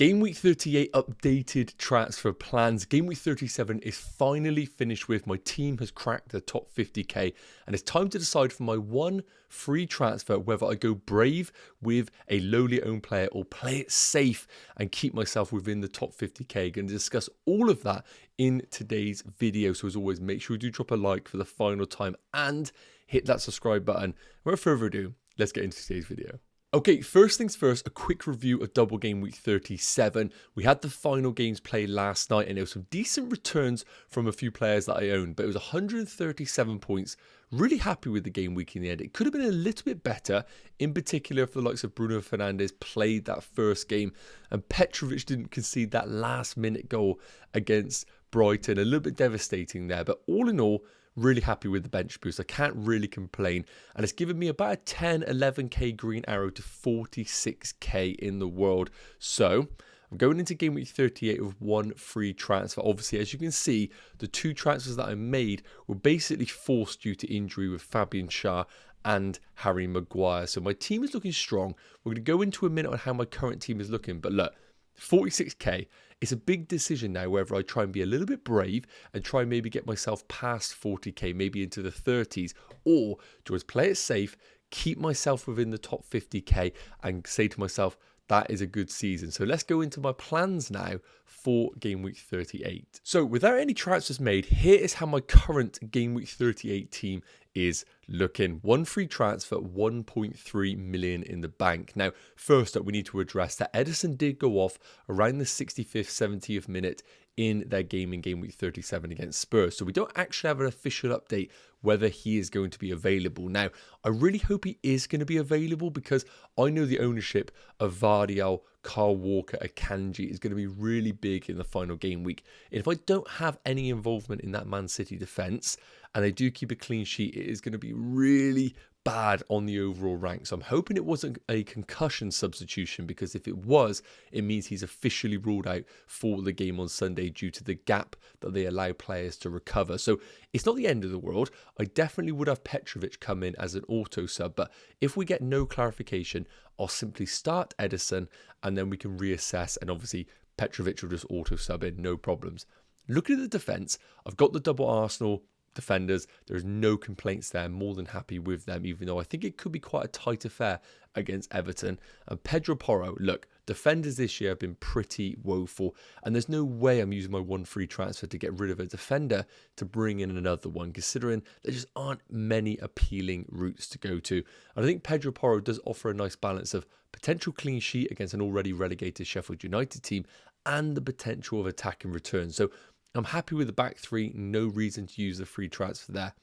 Game Week 38 updated transfer plans. Game Week 37 is finally finished with. My team has cracked the top 50k and it's time to decide for my one free transfer whether I go brave with a lowly owned player or play it safe and keep myself within the top 50k. Going to discuss all of that in today's video. So as always, make sure you do drop a like for the final time and hit that subscribe button. Without further ado, let's get into today's video. Okay, first things first, a quick review of double game week 37. We had the final games played last night and there were some decent returns from a few players that I owned, but it was 137 points. Really happy with the game week in the end. It could have been a little bit better, in particular if the likes of BRUNO Fernandes played that first game and Petrovic didn't concede that last minute goal against Brighton. A little bit devastating there, but all in all, really happy with the bench boost. I can't really complain. And it's given me about a 10, 11k green arrow to 46k in the world. So I'm going into game week 38 with one free transfer. Obviously, as you can see, the two transfers that I made were basically forced due to injury with Fabian Schär and Harry Maguire. So my team is looking strong. We're going to go into a minute on how my current team is looking. But look, 46k. It's a big decision now whether I try and be a little bit brave and try and maybe get myself past 40k, maybe into the 30s, or do I just play it safe, keep myself within the top 50k and say to myself, that is a good season. So let's go into my plans now for game week 38. So without any transfers made, here is how my current game week 38 team is looking. One free transfer, 1.3 million in the bank. Now, first up, we need to address that Ederson did go off around the 65th, 70th minute in their game in game week 37 against Spurs. So we don't actually have an official update whether he is going to be available. Now, I really hope he is going to be available because I know the ownership of Vardial, Kyle Walker, Akanji is going to be really big in the final game week. And if I don't have any involvement in that Man City defence and they do keep a clean sheet, it is going to be really bad on the overall rank. So I'm hoping it wasn't a concussion substitution, because if it was, it means he's officially ruled out for the game on Sunday due to the gap that they allow players to recover. So it's not the end of the world. I definitely would have Petrovic come in as an auto sub, but if we get no clarification, I'll simply start Ederson and then we can reassess, and obviously Petrovic will just auto sub in, no problems. Looking at the defence, I've got the double Arsenal defenders. There's no complaints there. I'm more than happy with them, even though I think it could be quite a tight affair against Everton. And Pedro Porro, look, defenders this year have been pretty woeful, and there's no way I'm using my one free transfer to get rid of a defender to bring in another one, considering there just aren't many appealing routes to go to. And I think Pedro Porro does offer a nice balance of potential clean sheet against an already relegated Sheffield United team and the potential of attacking returns. So I'm happy with the back three, no reason to use the free transfer there.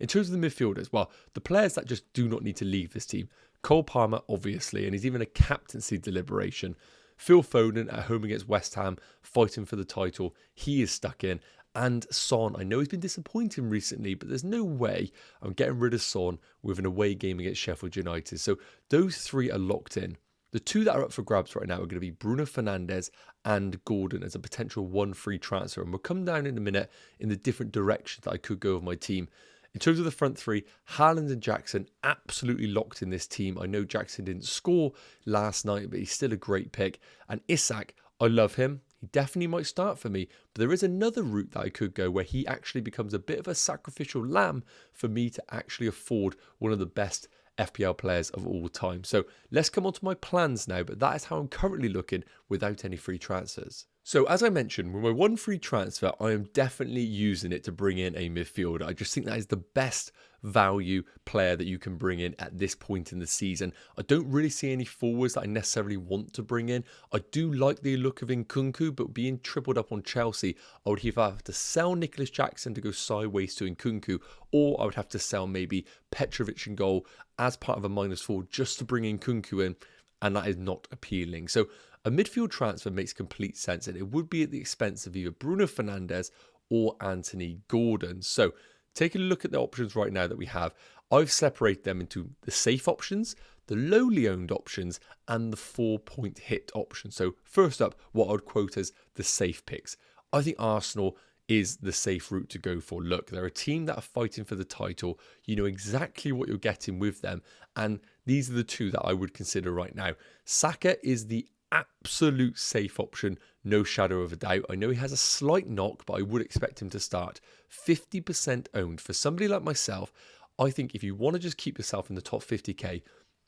In terms of the midfielders, well, the players that just do not need to leave this team. Cole Palmer, obviously, and he's even a captaincy deliberation. Phil Foden at home against West Ham, fighting for the title. He is stuck in. And Son, I know he's been disappointing recently, but there's no way I'm getting rid of Son with an away game against Sheffield United. So those three are locked in. The two that are up for grabs right now are going to be BRUNO Fernandes and Gordon as a potential one free transfer. And we'll come down in a minute in the different directions that I could go with my team. In terms of the front three, Haaland and Jackson absolutely locked in this team. I know Jackson didn't score last night, but he's still a great pick. And Isak, I love him. He definitely might start for me. But there is another route that I could go where he actually becomes a bit of a sacrificial lamb for me to actually afford one of the best FPL players of all time. So let's come on to my plans now, but that is how I'm currently looking without any free transfers. So as I mentioned, with my one free transfer, I am definitely using it to bring in a midfielder. I just think that is the best value player that you can bring in at this point in the season. I don't really see any forwards that I necessarily want to bring in. I do like the look of Nkunku, but being tripled up on Chelsea, I would either have to sell Nicholas Jackson to go sideways to Nkunku, or I would have to sell maybe Petrovic in goal as part of a -4 just to bring Nkunku in, and that is not appealing. So a midfield transfer makes complete sense, and it would be at the expense of either BRUNO Fernandes or Anthony Gordon. So taking a look at the options right now that we have, I've separated them into the safe options, the lowly owned options, and the 4-point hit option. So first up, what I would quote as the safe picks. I think Arsenal is the safe route to go for. Look, they're a team that are fighting for the title. You know exactly what you're getting with them. And these are the two that I would consider right now. Saka is the absolute safe option, no shadow of a doubt. I know he has a slight knock, but I would expect him to start. 50% owned. For somebody like myself, I think if you want to just keep yourself in the top 50k,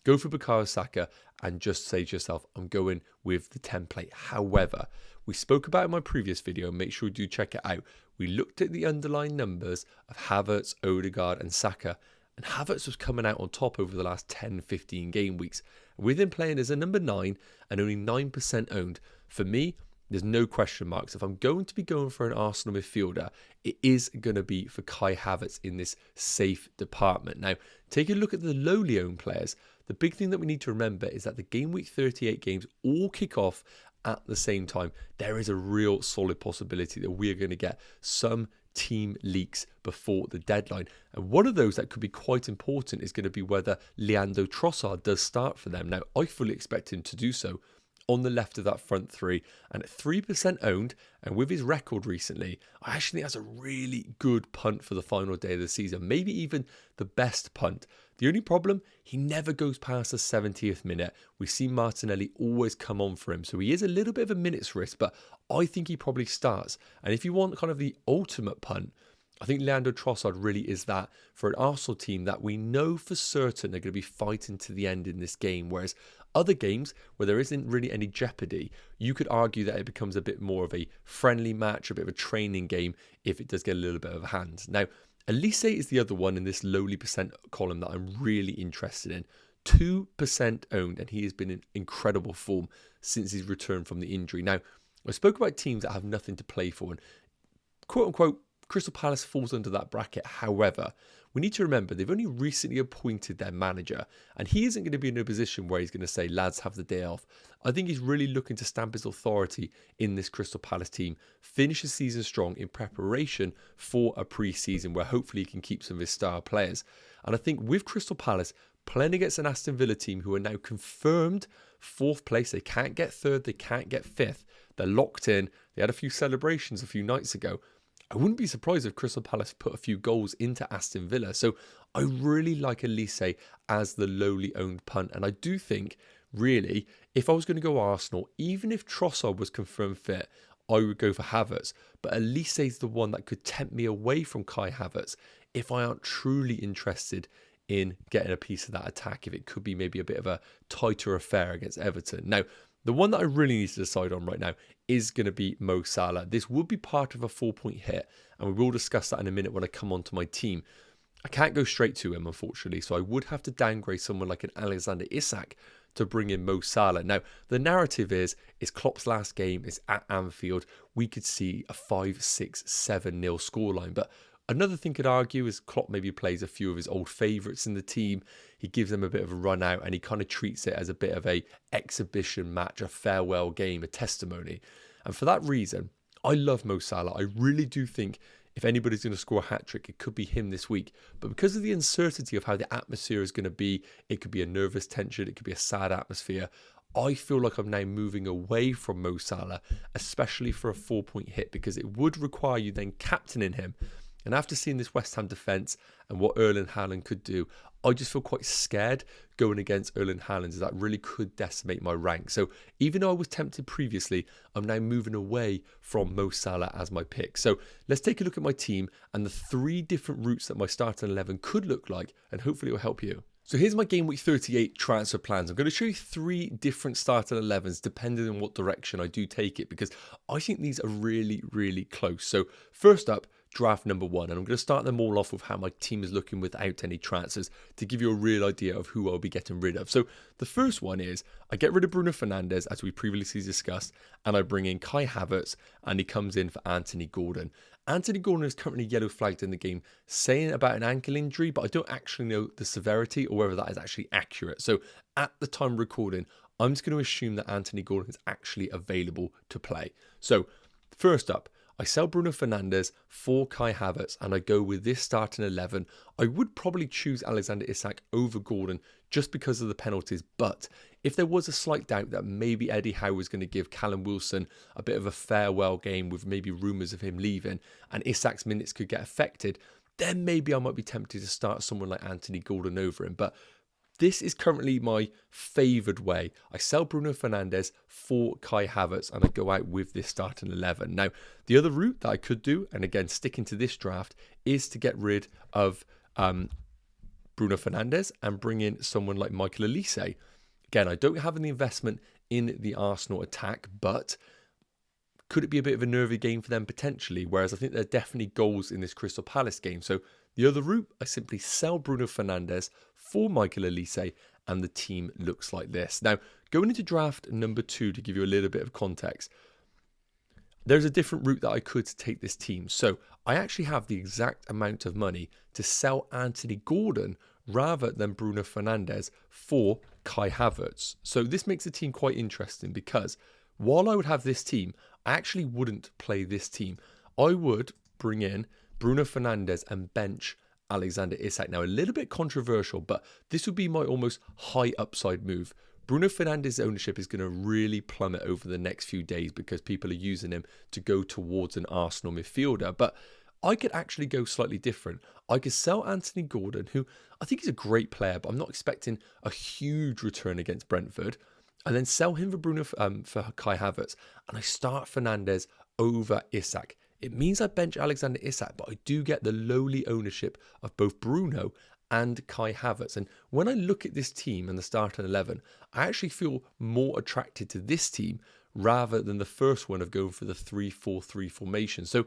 go for Bukayo Saka and just say to yourself, I'm going with the template. However, we spoke about it in my previous video. Make sure you do check it out. We looked at the underlying numbers of Havertz, Odegaard and Saka, and Havertz was coming out on top over the last 10-15 game weeks. With him playing as a number 9 and only 9% owned, for me, there's no question marks. If I'm going to be going for an Arsenal midfielder, it is going to be for Kai Havertz in this safe department. Now, take a look at the lowly owned players. The big thing that we need to remember is that the Game Week 38 games all kick off at the same time. There is a real solid possibility that we're going to get some team leaks before the deadline. And one of those that could be quite important is going to be whether Leandro Trossard does start for them. Now, I fully expect him to do so on the left of that front three, and at 3% owned, and with his record recently, I actually think that's a really good punt for the final day of the season, maybe even the best punt. The only problem, he never goes past the 70th minute. We see Martinelli always come on for him, so he is a little bit of a minutes risk, but I think he probably starts. And if you want kind of the ultimate punt, I think Leandro Trossard really is that for an Arsenal team that we know for certain they're going to be fighting to the end in this game. Whereas other games where there isn't really any jeopardy, you could argue that it becomes a bit more of a friendly match, a bit of a training game if it does get a little bit of a hand. Now, Elise is the other one in this lowly percent column that I'm really interested in. 2% owned, and he has been in incredible form since his return from the injury. Now, I spoke about teams that have nothing to play for, and quote unquote, Crystal Palace falls under that bracket. However, we need to remember they've only recently appointed their manager, and he isn't going to be in a position where he's going to say, lads, have the day off. I think he's really looking to stamp his authority in this Crystal Palace team, finish the season strong in preparation for a pre-season where hopefully he can keep some of his star players. And I think with Crystal Palace playing against an Aston Villa team who are now confirmed 4th place, they can't get 3rd, they can't get 5th, they're locked in, they had a few celebrations a few nights ago. I wouldn't be surprised if Crystal Palace put a few goals into Aston Villa. So I really like Elise as the lowly owned punt. And I do think, really, if I was going to go Arsenal, even if Trossard was confirmed fit, I would go for Havertz. But Elise is the one that could tempt me away from Kai Havertz if I aren't truly interested in getting a piece of that attack, if it could be maybe a bit of a tighter affair against Everton. Now, the one that I really need to decide on right now is going to be Mo Salah. This would be part of a 4-point hit, and we will discuss that in a minute when I come on to my team. I can't go straight to him, unfortunately, so I would have to downgrade someone like an Alexander Isak to bring in Mo Salah. Now, the narrative is Klopp's last game is at Anfield. We could see a 5-6, 7-0 scoreline, but another thing could argue is Klopp maybe plays a few of his old favourites in the team. He gives them a bit of a run out and he kind of treats it as a bit of a exhibition match, a farewell game, a testimony. And for that reason, I love Mo Salah. I really do think if anybody's going to score a hat-trick, it could be him this week. But because of the uncertainty of how the atmosphere is going to be, it could be a nervous tension, it could be a sad atmosphere, I feel like I'm now moving away from Mo Salah, especially for a 4-point hit, because it would require you then captaining him. And after seeing this West Ham defence and what Erling Haaland could do, I just feel quite scared going against Erling Haaland, as that really could decimate my rank. So even though I was tempted previously, I'm now moving away from Mo Salah as my pick. So let's take a look at my team and the 3 different routes that my starting 11 could look like, and hopefully it will help you. So here's my Game Week 38 transfer plans. I'm going to show you 3 different starting 11s depending on what direction I do take it, because I think these are really, really close. So first up, draft number 1, and I'm going to start them all off with how my team is looking without any transfers to give you a real idea of who I'll be getting rid of. So the first one is I get rid of Bruno Fernandes, as we previously discussed, and I bring in Kai Havertz, and he comes in for Anthony Gordon. Anthony Gordon is currently yellow flagged in the game, saying about an ankle injury, but I don't actually know the severity or whether that is actually accurate. So at the time of recording, I'm just going to assume that Anthony Gordon is actually available to play. So first up, I sell Bruno Fernandes for Kai Havertz and I go with this starting 11. I would probably choose Alexander Isak over Gordon just because of the penalties, but if there was a slight doubt that maybe Eddie Howe was going to give Callum Wilson a bit of a farewell game with maybe rumours of him leaving and Isak's minutes could get affected, then maybe I might be tempted to start someone like Anthony Gordon over him. But This is currently my favoured way. I sell Bruno Fernandes for Kai Havertz and I go out with this starting 11. Now, the other route that I could do, and again, sticking to this draft, is to get rid of Bruno Fernandes and bring in someone like Michael Elise. Again, I don't have any investment in the Arsenal attack, but could it be a bit of a nervy game for them potentially? Whereas I think there are definitely goals in this Crystal Palace game. So the other route, I simply sell Bruno Fernandes for Michael Elise, and the team looks like this. Now, going into draft number 2, to give you a little bit of context, there's a different route that I could take this team. So I actually have the exact amount of money to sell Anthony Gordon rather than Bruno Fernandes for Kai Havertz. So this makes the team quite interesting, because while I would have this team, I actually wouldn't play this team. I would bring in Bruno Fernandes and bench Alexander Isak. Now, a little bit controversial, but this would be my almost high upside move. Bruno Fernandes' ownership is going to really plummet over the next few days because people are using him to go towards an Arsenal midfielder. But I could actually go slightly different. I could sell Anthony Gordon, who I think is a great player, but I'm not expecting a huge return against Brentford, and then sell him for for Kai Havertz, and I start Fernandes over Isak. It means I bench Alexander Isak, but I do get the lowly ownership of both Bruno and Kai Havertz. And when I look at this team and the starting 11, I actually feel more attracted to this team rather than the first one of going for the 3-4-3 formation. So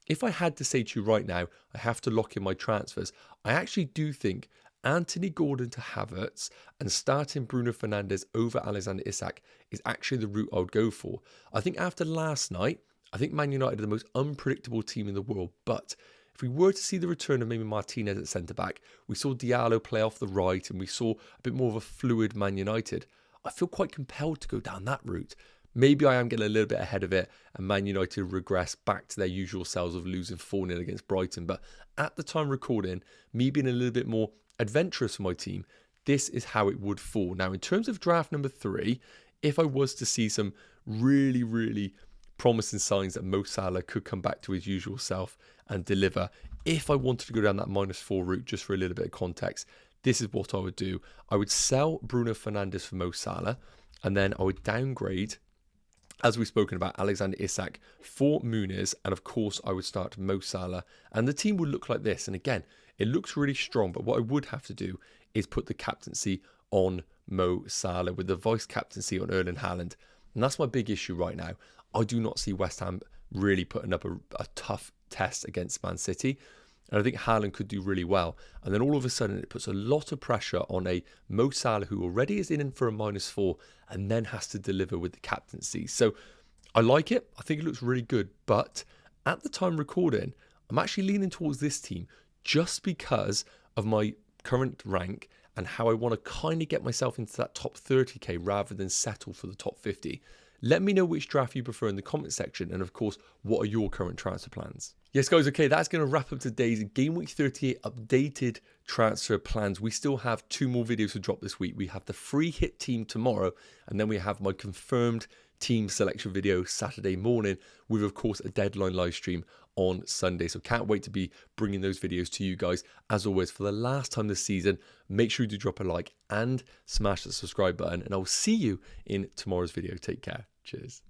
if I had to say to you right now, I have to lock in my transfers, I actually do think Anthony Gordon to Havertz and starting Bruno Fernandes over Alexander Isak is actually the route I would go for. I think after last night, I think Man United are the most unpredictable team in the world, but if we were to see the return of maybe Martinez at centre-back, we saw Diallo play off the right, and we saw a bit more of a fluid Man United, I feel quite compelled to go down that route. Maybe I am getting a little bit ahead of it, and Man United regress back to their usual selves of losing 4-0 against Brighton, but at the time recording, me being a little bit more adventurous for my team, this is how it would fall. Now, in terms of draft number 3, if I was to see some really promising signs that Mo Salah could come back to his usual self and deliver, if I wanted to go down that -4 route, just for a little bit of context, this is what I would do. I would sell Bruno Fernandes for Mo Salah, and then I would downgrade, as we've spoken about, Alexander Isak for Muniz, and of course I would start Mo Salah, and the team would look like this. And again, it looks really strong, but what I would have to do is put the captaincy on Mo Salah with the vice captaincy on Erling Haaland, and that's my big issue right now. I do not see West Ham really putting up a tough test against Man City. And I think Haaland could do really well. And then all of a sudden, it puts a lot of pressure on a Mo Salah who already is in for a -4 and then has to deliver with the captaincy. So I like it. I think it looks really good. But at the time recording, I'm actually leaning towards this team just because of my current rank and how I want to kind of get myself into that top 30k rather than settle for the top 50. Let me know which draft you prefer in the comment section, and of course, what are your current transfer plans? Yes guys, okay, that's going to wrap up today's Game Week 38 updated transfer plans. We still have 2 more videos to drop this week. We have the free hit team tomorrow, and then we have my confirmed team selection video Saturday morning, with of course a deadline live stream on Sunday. So can't wait to be bringing those videos to you guys. As always, for the last time this season, make sure you do drop a like and smash the subscribe button, and I'll see you in tomorrow's video. Take care. Cheers.